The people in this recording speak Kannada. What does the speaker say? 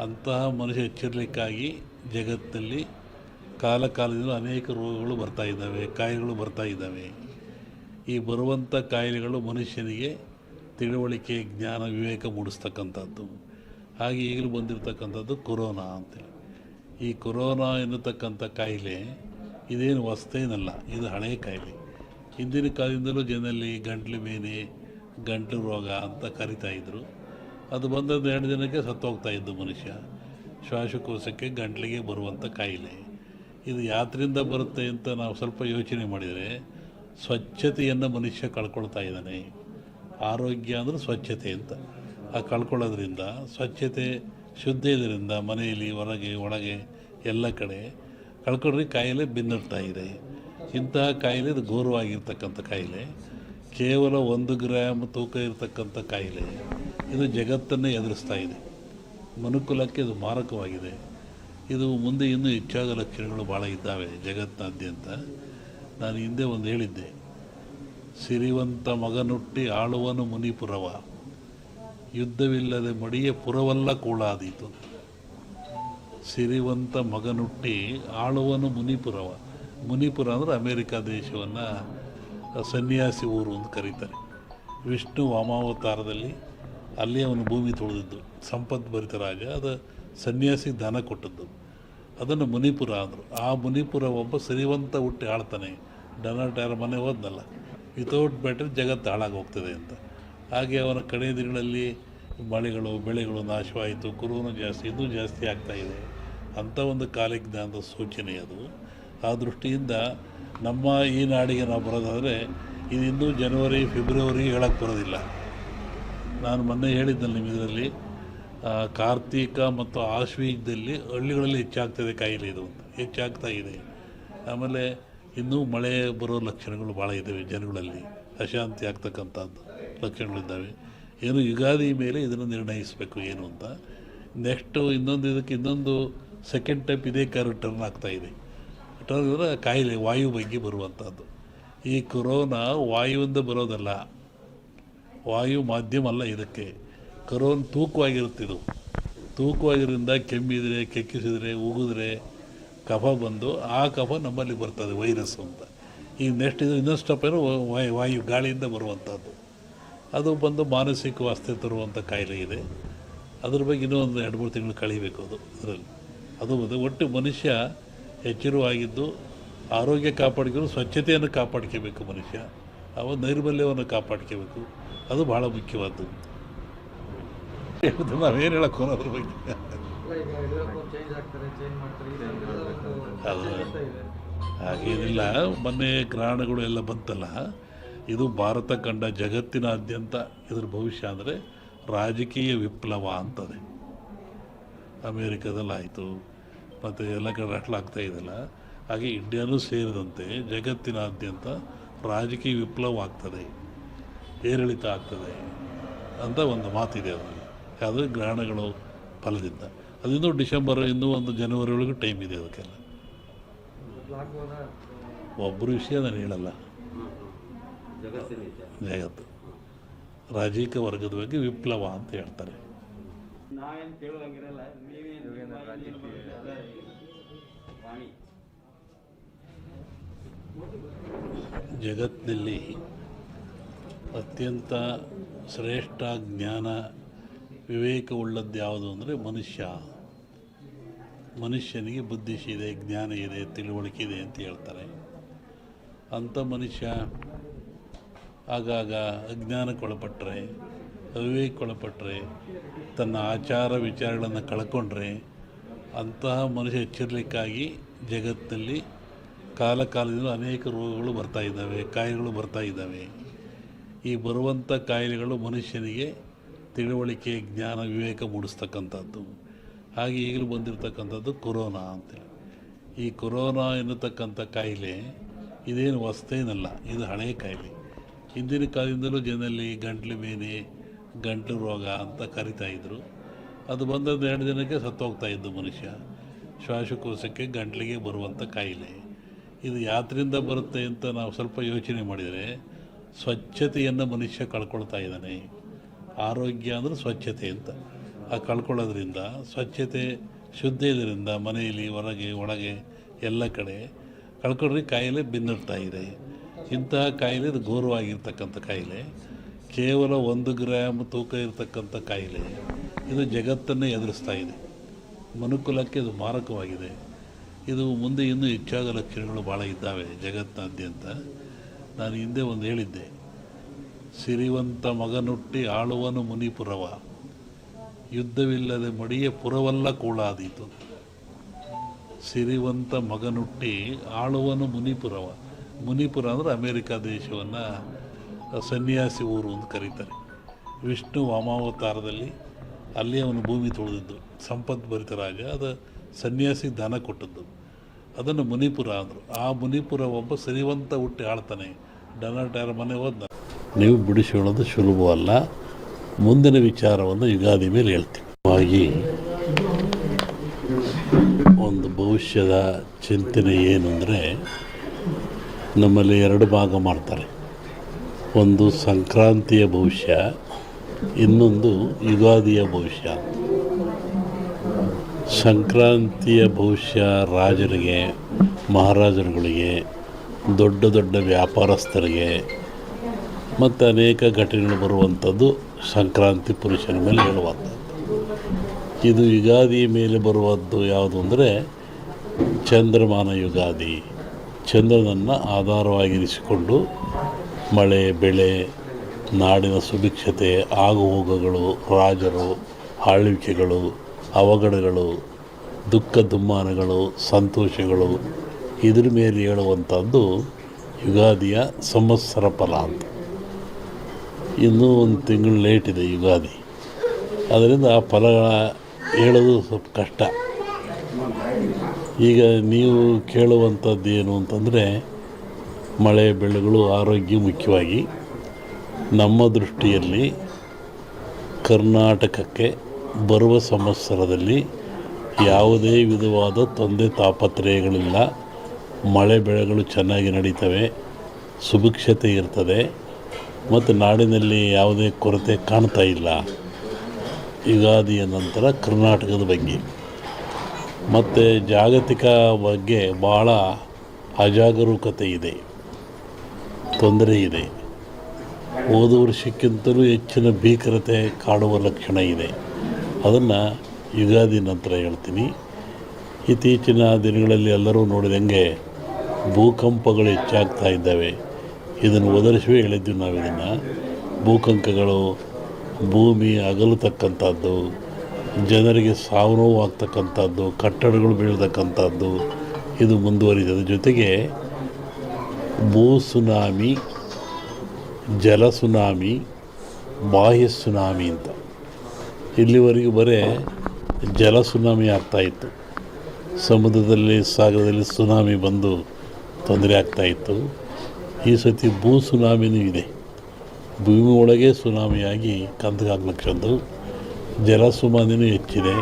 ಅಂತಹ ಮನುಷ್ಯ ಎಚ್ಚರಿಕೆಗಾಗಿ ಜಗತ್ತಿನಲ್ಲಿ ಕಾಲದಿಂದ ಅನೇಕ ರೋಗಗಳು ಬರ್ತಾ ಇದ್ದಾವೆ, ಕಾಯಿಲೆಗಳು ಬರ್ತಾ ಇದ್ದಾವೆ. ಈ ಬರುವಂಥ ಕಾಯಿಲೆಗಳು ಮನುಷ್ಯನಿಗೆ ತಿಳುವಳಿಕೆ, ಜ್ಞಾನ, ವಿವೇಕ ಮೂಡಿಸ್ತಕ್ಕಂಥದ್ದು. ಹಾಗೆ ಈಗಲೂ ಬಂದಿರತಕ್ಕಂಥದ್ದು ಕೊರೋನಾ ಅಂತೇಳಿ. ಈ ಕೊರೋನಾ ಎನ್ನತಕ್ಕಂಥ ಕಾಯಿಲೆ ಇದೇನು ಹೊಸತೇನಲ್ಲ, ಇದು ಹಳೆಯ ಕಾಯಿಲೆ. ಹಿಂದಿನ ಕಾಲದಿಂದಲೂ ಜನರಲ್ಲಿ ಗಂಟ್ಲು ಬೇನೆ, ಗಂಟಲು ರೋಗ ಅಂತ ಕರಿತಾಯಿದ್ರು. ಅದು ಬಂದದ್ದು 2 ದಿನಕ್ಕೆ ಸತ್ತೋಗ್ತಾಯಿದ್ದು ಮನುಷ್ಯ. ಶ್ವಾಸಕೋಶಕ್ಕೆ, ಗಂಟ್ಲಿಗೆ ಬರುವಂಥ ಕಾಯಿಲೆ. ಇದು ಯಾತ್ರಿಂದ ಬರುತ್ತೆ ಅಂತ ನಾವು ಸ್ವಲ್ಪ ಯೋಚನೆ ಮಾಡಿದರೆ, ಸ್ವಚ್ಛತೆಯನ್ನು ಮನುಷ್ಯ ಕಳ್ಕೊಳ್ತಾ ಇದ್ದಾನೆ. ಆರೋಗ್ಯ ಅಂದರೆ ಸ್ವಚ್ಛತೆ ಅಂತ. ಆ ಕಳ್ಕೊಳ್ಳೋದ್ರಿಂದ, ಸ್ವಚ್ಛತೆ ಶುದ್ಧ ಇದರಿಂದ ಮನೆಯಲ್ಲಿ, ಹೊರಗೆ, ಒಳಗೆ ಎಲ್ಲ ಕಡೆ ಕಳ್ಕೊಂಡ್ರೆ ಕಾಯಿಲೆ ಬೆನ್ನರ್ತಾ ಇದೆ. ಇಂತಹ ಕಾಯಿಲೆ ಇದು ಘೋರವಾಗಿರ್ತಕ್ಕಂಥ ಕಾಯಿಲೆ. ಕೇವಲ 1 ಗ್ರಾಮ್ ತೂಕ ಇರತಕ್ಕಂಥ ಕಾಯಿಲೆ ಇದು ಜಗತ್ತನ್ನೇ ಎದುರಿಸ್ತಾ ಇದೆ. ಮನುಕುಲಕ್ಕೆ ಇದು ಮಾರಕವಾಗಿದೆ. ಇದು ಮುಂದೆ ಇನ್ನೂ ಹೆಚ್ಚಾದ ಲಕ್ಷಣಗಳು ಭಾಳ ಇದ್ದಾವೆ ಜಗತ್ತಿನಾದ್ಯಂತ. ನಾನು ಹಿಂದೆ ಒಂದು ಹೇಳಿದ್ದೆ, ಸಿರಿವಂತ ಮಗನುಟ್ಟಿ ಆಳುವನು ಮುನಿಪುರವ, ಯುದ್ಧವಿಲ್ಲದೆ ಮಡಿಯ ಪುರವಲ್ಲ ಕೂಳಾದೀತು. ಸಿರಿವಂತ ಮಗನುಟ್ಟಿ ಆಳುವನು ಮುನಿಪುರವ. ಮುನಿಪುರ ಅಂದರೆ ಅಮೇರಿಕಾ ದೇಶವನ್ನು ಸನ್ಯಾಸಿ ಊರು ಅಂತ ಕರೀತಾರೆ. ವಿಷ್ಣು ವಾಮಾವತಾರದಲ್ಲಿ ಅಲ್ಲಿ ಅವನು ಭೂಮಿ ತೊಳೆದಿದ್ದು, ಸಂಪದ್ಭರಿತ ರಾಜ. ಅದು ಸನ್ಯಾಸಿ ದಾನ ಕೊಟ್ಟದ್ದು, ಅದನ್ನು ಮುನಿಪುರ ಅಂದರು. ಆ ಮುನಿಪುರ ಒಬ್ಬ ಸಿರಿವಂತ ಹುಟ್ಟಿ ಆಳ್ತಾನೆ. ಡೊನಾಲ್ಡ್ ಯಾರ ಮನೆ ಹೋದ್ನಲ್ಲ, ವಿತೌಟ್ ಬ್ಯಾಟರಿ ಜಗತ್ತು ಹಾಳಾಗಿ ಹೋಗ್ತದೆ ಅಂತ. ಹಾಗೆ ಅವನ ಕಡೆಯ ದಿನಗಳಲ್ಲಿ ಮಳೆಗಳು, ಬೆಳೆಗಳು ನಾಶವಾಯಿತು. ಕೊರೋನಾ ಜಾಸ್ತಿ, ಇನ್ನೂ ಜಾಸ್ತಿ ಆಗ್ತಾಯಿದೆ. ಅಂಥ ಒಂದು ಕಾಲಜ್ಞಾನದ ಸೂಚನೆ ಅದು. ಆ ದೃಷ್ಟಿಯಿಂದ ನಮ್ಮ ಈ ನಾಡಿಗೆ ನಾವು ಬರೋದಾದರೆ ಇದು ಇನ್ನೂ ಜನವರಿ, ಫೆಬ್ರವರಿ ಹೇಳಕ್ಕೆ ಬರೋದಿಲ್ಲ. ನಾನು ಮೊನ್ನೆ ಹೇಳಿದ್ದಲ್ಲಿ ನಿಮ್ಮ ಇದರಲ್ಲಿ, ಕಾರ್ತೀಕ ಮತ್ತು ಆಶ್ವೀಜದಲ್ಲಿ ಹಳ್ಳಿಗಳಲ್ಲಿ ಹೆಚ್ಚಾಗ್ತದೆ ಕಾಯಿಲೆ ಇದು ಅಂತ, ಹೆಚ್ಚಾಗ್ತಾ ಇದೆ. ಆಮೇಲೆ ಇನ್ನೂ ಮಳೆ ಬರೋ ಲಕ್ಷಣಗಳು ಭಾಳ ಇದ್ದಾವೆ. ಜನಗಳಲ್ಲಿ ಅಶಾಂತಿ ಆಗ್ತಕ್ಕಂಥದ್ದು ಲಕ್ಷಣಗಳಿದ್ದಾವೆ. ಏನು ಯುಗಾದಿ ಮೇಲೆ ಇದನ್ನು ನಿರ್ಣಯಿಸಬೇಕು ಏನು ಅಂತ. ನೆಕ್ಸ್ಟು ಇನ್ನೊಂದು ಸೆಕೆಂಡ್ ಟೈಪ್ ಇದೇ ಟರ್ನ್ ಆಗ್ತಾಯಿದೆ. ಟರ್ನ್ ಅಂದರೆ ಕಾಯಿಲೆ ವಾಯು ಬಗ್ಗೆ ಬರುವಂಥದ್ದು. ಈ ಕೊರೋನಾ ವಾಯುವಿಂದ ಬರೋದಲ್ಲ, ವಾಯು ಮಾಧ್ಯಮ ಅಲ್ಲ ಇದಕ್ಕೆ. ಕೊರೋನಾ ತೂಕವಾಗಿರುತ್ತಿದ್ದು, ತೂಕವಾಗಿರೋದ್ರಿಂದ ಕೆಮ್ಮಿದರೆ, ಕೆಕ್ಕಿಸಿದರೆ, ಉಗಿದ್ರೆ ಕಫ ಬಂದು ಆ ಕಫ ನಮ್ಮಲ್ಲಿ ಬರ್ತದೆ, ವೈರಸ್ಸು ಅಂತ. ಈಗ ನೆಕ್ಸ್ಟ್ ಇದು ಇನ್ನೊಂದು ಸ್ಟೆಪ್ ಏನೋ ವಾಯು, ಗಾಳಿಯಿಂದ ಬರುವಂಥದ್ದು. ಅದು ಬಂದು ಮಾನಸಿಕ ವಾಸ್ತೆ ತರುವಂಥ ಕಾಯಿಲೆ ಇದೆ. ಅದ್ರ ಬಗ್ಗೆ ಇನ್ನೂ ಒಂದು 2-3 ತಿಂಗಳು ಕಳೀಬೇಕು ಅದು ಅದರಲ್ಲಿ. ಅದು ಒಟ್ಟು ಮನುಷ್ಯ ಎಚ್ಚರವಾಗಿದ್ದು ಆರೋಗ್ಯ ಕಾಪಾಡ್ಕೊಂಡು ಸ್ವಚ್ಛತೆಯನ್ನು ಕಾಪಾಡ್ಕೋಬೇಕು ಮನುಷ್ಯ. ನೈರ್ಮಲ್ಯವನ್ನು ಕಾಪಾಡ್ಕೋಬೇಕು. ಅದು ಭಾಳ ಮುಖ್ಯವಾದ್ದು. ನಾವೇನು ಹೇಳಕ್ಕೆ ಅದ್ರ ಬಗ್ಗೆ ಅದು ಹಾಗೇನಿಲ್ಲ. ಮೊನ್ನೆ ಗ್ರಹಣಗಳು ಎಲ್ಲ ಬಂತಲ್ಲ, ಇದು ಭಾರತ ಕಂಡ ಜಗತ್ತಿನಾದ್ಯಂತ ಇದ್ರ ಭವಿಷ್ಯ ಅಂದರೆ ರಾಜಕೀಯ ವಿಪ್ಲವ ಅಂತದೆ. ಅಮೇರಿಕಾದಲ್ಲಾಯಿತು, ಮತ್ತು ಎಲ್ಲ ಕಡೆ ರಟ್ಲಾಗ್ತಾ ಇದೆಯಲ್ಲ, ಹಾಗೆ ಇಂಡಿಯಾನೂ ಸೇರಿದಂತೆ ಜಗತ್ತಿನಾದ್ಯಂತ ರಾಜಕೀಯ ವಿಪ್ಲವ ಆಗ್ತದೆ, ಏರಿಳಿತ ಆಗ್ತದೆ ಅಂತ ಒಂದು ಮಾತಿದೆ ಅದರಲ್ಲಿ. ಅದು ಗ್ರಹಣಗಳು ಫಲದಿಂದ. ಅದಿನ್ನೂ ಡಿಸೆಂಬರ್, ಇನ್ನೂ ಒಂದು ಜನವರಿ ಒಳಗೆ ಟೈಮ್ ಇದೆ ಅದಕ್ಕೆಲ್ಲ. ಒಬ್ಬರು ವಿಷಯ ನಾನು ಹೇಳಲ್ಲ, ಜಗತ್ತು ರಾಜಕೀಯ ವರ್ಗದ ಬಗ್ಗೆ ವಿಪ್ಲವ ಅಂತ ಹೇಳ್ತಾರೆ. ಜಗತ್ತಿನಲ್ಲಿ ಅತ್ಯಂತ ಶ್ರೇಷ್ಠ ಜ್ಞಾನ, ವಿವೇಕವುಳ್ಳದ್ದು ಯಾವುದು ಅಂದರೆ ಮನುಷ್ಯನಿಗೆ ಬುದ್ಧಿ ಇದೆ, ಜ್ಞಾನ ಇದೆ, ತಿಳುವಳಿಕೆ ಇದೆ ಅಂತ ಹೇಳ್ತಾರೆ. ಅಂಥ ಮನುಷ್ಯ ಆಗಾಗ ಅಜ್ಞಾನಕ್ಕೊಳಪಟ್ಟರೆ, ಅವಿವೇಕಕ್ಕೊಳಪಟ್ಟರೆ, ತನ್ನ ಆಚಾರ ವಿಚಾರಗಳನ್ನು ಕಳ್ಕೊಂಡ್ರೆ, ಅಂತಹ ಮನುಷ್ಯ ಎಚ್ಚರಿಕೆಗಾಗಿ ಜಗತ್ತಿನಲ್ಲಿ ಕಾಲದಿಂದ ಅನೇಕ ರೋಗಗಳು ಬರ್ತಾ ಇದ್ದಾವೆ, ಕಾಯಿಲೆಗಳು ಬರ್ತಾ ಇದ್ದಾವೆ. ಈ ಬರುವಂಥ ಕಾಯಿಲೆಗಳು ಮನುಷ್ಯನಿಗೆ ತಿಳುವಳಿಕೆ, ಜ್ಞಾನ, ವಿವೇಕ ಮೂಡಿಸ್ತಕ್ಕಂಥದ್ದು. ಹಾಗೆ ಈಗಲೂ ಬಂದಿರತಕ್ಕಂಥದ್ದು ಕೊರೋನಾ ಅಂತೇಳಿ. ಈ ಕೊರೋನಾ ಎನ್ನತಕ್ಕಂಥ ಕಾಯಿಲೆ ಇದೇನು ಹೊಸತೇನಲ್ಲ, ಇದು ಹಳೆಯ ಕಾಯಿಲೆ. ಹಿಂದಿನ ಕಾಲದಿಂದಲೂ ಜನರಲ್ಲಿ ಗಂಟ್ಲು ಬೇನೆ, ಗಂಟಲು ರೋಗ ಅಂತ ಕರಿತಾಯಿದ್ರು. ಅದು ಬಂದದ್ದು 2 ದಿನಕ್ಕೆ ಸತ್ತೋಗ್ತಾಯಿದ್ದು ಮನುಷ್ಯ. ಶ್ವಾಸಕೋಶಕ್ಕೆ, ಗಂಟ್ಲಿಗೆ ಬರುವಂಥ ಕಾಯಿಲೆ. ಇದು ಯಾತ್ರಿಂದ ಬರುತ್ತೆ ಅಂತ ನಾವು ಸ್ವಲ್ಪ ಯೋಚನೆ ಮಾಡಿದರೆ, ಸ್ವಚ್ಛತೆಯನ್ನು ಮನುಷ್ಯ ಕಳ್ಕೊಳ್ತಾ ಇದ್ದಾನೆ. ಆರೋಗ್ಯ ಅಂದರೆ ಸ್ವಚ್ಛತೆ ಅಂತ. ಆ ಆ ಕಳ್ಕೊಳ್ಳೋದ್ರಿಂದ ಸ್ವಚ್ಛತೆ ಶುದ್ಧ ಇದರಿಂದ ಮನೆಯಲ್ಲಿ ಹೊರಗೆ ಒಳಗೆ ಎಲ್ಲ ಕಡೆ ಕಳ್ಕೊಂಡ್ರೆ ಕಾಯಿಲೆ ಬೆನ್ನಿರ್ತಾ ಇದೆ. ಇಂತಹ ಕಾಯಿಲೆ ಇದು ಘೋರವಾಗಿರ್ತಕ್ಕಂಥ ಕಾಯಿಲೆ, ಕೇವಲ 1 ಗ್ರಾಮ್ ತೂಕ ಇರತಕ್ಕಂಥ ಕಾಯಿಲೆ ಇದು ಜಗತ್ತನ್ನೇ ಎದುರಿಸ್ತಾ ಇದೆ. ಮನುಕುಲಕ್ಕೆ ಇದು ಮಾರಕವಾಗಿದೆ. ಇದು ಮುಂದೆ ಇನ್ನೂ ಹೆಚ್ಚಾದ ಲಕ್ಷಣಗಳು ಭಾಳ ಇದ್ದಾವೆ ಜಗತ್ತಿನಾದ್ಯಂತ. ನಾನು ಹಿಂದೆ ಒಂದು ಹೇಳಿದ್ದೆ, ಸಿರಿವಂತ ಮಗನುಟ್ಟಿ ಆಳುವನು ಮುನಿಪುರವ, ಯುದ್ಧವಿಲ್ಲದೆ ಮಡಿಯ ಪುರವಲ್ಲ ಕೂಳಾದೀತು. ಸಿರಿವಂತ ಮಗನುಟ್ಟಿ ಆಳುವನು ಮುನಿಪುರವ. ಮುನಿಪುರ ಅಂದರೆ ಅಮೇರಿಕಾ ದೇಶವನ್ನು ಸನ್ಯಾಸಿ ಊರು ಅಂತ ಕರೀತಾರೆ. ವಿಷ್ಣು ವಾಮಾವತಾರದಲ್ಲಿ ಅಲ್ಲಿ ಅವನು ಭೂಮಿ ತುಳಿದಿದ್ದು, ಸಂಪದ್ಭರಿತ ರಾಜ, ಅದು ಸನ್ಯಾಸಿ ದಾನ ಕೊಟ್ಟದ್ದು, ಅದನ್ನು ಮುನಿಪುರ ಅಂದರು. ಆ ಮುನಿಪುರ ಒಬ್ಬ ಸಿರಿವಂತ ಹುಟ್ಟಿ ಆಳ್ತಾನೆ. ಡೊನಾಲ್ಡ್ ಯಾರ ಮನೆ ಹೋದ. ನೀವು ಬಿಡಿಸಿಕೊಳ್ಳೋದು ಸುಲಭವಲ್ಲ. ಮುಂದಿನ ವಿಚಾರವನ್ನು ಯುಗಾದಿ ಮೇಲೆ ಹೇಳ್ತೀನಿ. ಹಾಗಾಗಿ ಒಂದು ಭವಿಷ್ಯದ ಚಿಂತನೆ ಏನು ಅಂದರೆ, ನಮ್ಮಲ್ಲಿ 2 ಭಾಗ ಮಾಡ್ತಾರೆ. ಒಂದು ಸಂಕ್ರಾಂತಿಯ ಭವಿಷ್ಯ, ಇನ್ನೊಂದು ಯುಗಾದಿಯ ಭವಿಷ್ಯ. ಸಂಕ್ರಾಂತಿಯ ಭವಿಷ್ಯ ರಾಜರಿಗೆ, ಮಹಾರಾಜರುಗಳಿಗೆ, ದೊಡ್ಡ ದೊಡ್ಡ ವ್ಯಾಪಾರಸ್ಥರಿಗೆ ಮತ್ತು ಅನೇಕ ಘಟನೆಗಳು ಬರುವಂಥದ್ದು ಸಂಕ್ರಾಂತಿ ಪುರುಷನ ಮೇಲೆ ಹೇಳುವಂಥದ್ದು. ಇದು ಯುಗಾದಿ ಮೇಲೆ ಬರುವದ್ದು ಯಾವುದು ಅಂದರೆ ಚಂದ್ರಮಾನ ಯುಗಾದಿ. ಚಂದ್ರನನ್ನು ಆಧಾರವಾಗಿರಿಸಿಕೊಂಡು ಮಳೆ ಬೆಳೆ, ನಾಡಿನ ಸುಭಿಕ್ಷತೆ, ಆಗುಹೋಗುಗಳು, ರಾಜರು, ಆಳ್ವಿಕೆಗಳು, ಅವಘಡಗಳು, ದುಃಖ ದುಮ್ಮಾನಗಳು, ಸಂತೋಷಗಳು, ಇದ್ರ ಮೇಲೆ ಹೇಳುವಂಥದ್ದು ಯುಗಾದಿಯ ಸಂವತ್ಸರ ಫಲ ಅಂತ. ಇನ್ನೂ 1 ತಿಂಗಳು ಲೇಟ್ ಇದೆ ಯುಗಾದಿ. ಅದರಿಂದ ಆ ಫಲಗಳ ಹೇಳೋದು ಸ್ವಲ್ಪ ಕಷ್ಟ. ಈಗ ನೀವು ಕೇಳುವಂಥದ್ದು ಏನು ಅಂತಂದರೆ, ಮಳೆ ಬೆಳೆಗಳು, ಆರೋಗ್ಯ ಮುಖ್ಯವಾಗಿ ನಮ್ಮ ದೃಷ್ಟಿಯಲ್ಲಿ ಕರ್ನಾಟಕಕ್ಕೆ ಬರುವ ಸಂವತ್ಸರದಲ್ಲಿ ಯಾವುದೇ ವಿಧವಾದ ತೊಂದರೆ ತಾಪತ್ರಯಗಳಿಲ್ಲ. ಮಳೆ ಬೆಳೆಗಳು ಚೆನ್ನಾಗಿ ನಡೀತವೆ, ಸುಭಿಕ್ಷತೆ ಇರ್ತದೆ ಮತ್ತು ನಾಡಿನಲ್ಲಿ ಯಾವುದೇ ಕೊರತೆ ಕಾಣ್ತಾ ಇಲ್ಲ. ಯುಗಾದಿಯ ನಂತರ ಕರ್ನಾಟಕದ ಬಗ್ಗೆ ಮತ್ತು ಜಾಗತಿಕ ಬಗ್ಗೆ ಭಾಳ ಅಜಾಗರೂಕತೆ ಇದೆ, ತೊಂದರೆ ಇದೆ. ಹೋದ ವರ್ಷಕ್ಕಿಂತಲೂ ಹೆಚ್ಚಿನ ಭೀಕರತೆ ಕಾಡುವ ಲಕ್ಷಣ ಇದೆ. ಅದನ್ನು ಯುಗಾದಿ ನಂತರ ಹೇಳ್ತೀನಿ. ಇತ್ತೀಚಿನ ದಿನಗಳಲ್ಲಿ ಎಲ್ಲರೂ ನೋಡಿದಂಗೆ ಭೂಕಂಪಗಳು ಹೆಚ್ಚಾಗ್ತಾ ಇದ್ದಾವೆ. ಇದನ್ನು ಒದರಿಸುವೆ ಹೇಳಿದ್ವಿ ನಾವು. ಇದನ್ನು ಭೂಕಂಪಗಳು, ಭೂಮಿ ಅಗಲತಕ್ಕಂಥದ್ದು, ಜನರಿಗೆ ಸಾವು ನೋವು ಆಗ್ತಕ್ಕಂಥದ್ದು, ಕಟ್ಟಡಗಳು ಬೀಳ್ತಕ್ಕಂಥದ್ದು ಇದು ಮುಂದುವರಿದ ಜೊತೆಗೆ ಭೂ ಸುನಾಮಿ, ಜಲ ಸುನಾಮಿ, ಬಾಹ್ಯ ಸುನಾಮಿ ಅಂತ ಇಲ್ಲಿವರೆಗೂ ಬರೀ ಜಲ ಸುನಾಮಿ ಆಗ್ತಾಯಿತ್ತು. ಸಮುದ್ರದಲ್ಲಿ, ಸಾಗರದಲ್ಲಿ ಸುನಾಮಿ ಬಂದು ತೊಂದರೆ ಆಗ್ತಾಯಿತ್ತು. ಈ ಸತಿ ಭೂ ಸುನಾಮಿನೂ ಇದೆ. ಭೂಮಿ ಒಳಗೆ ಸುನಾಮಿಯಾಗಿ ಕಂದಗಾಗ್ಲಕ್ಕಂದು ಜಲ ಸುನಾಮಿನೂ ಹೆಚ್ಚಿದೆ.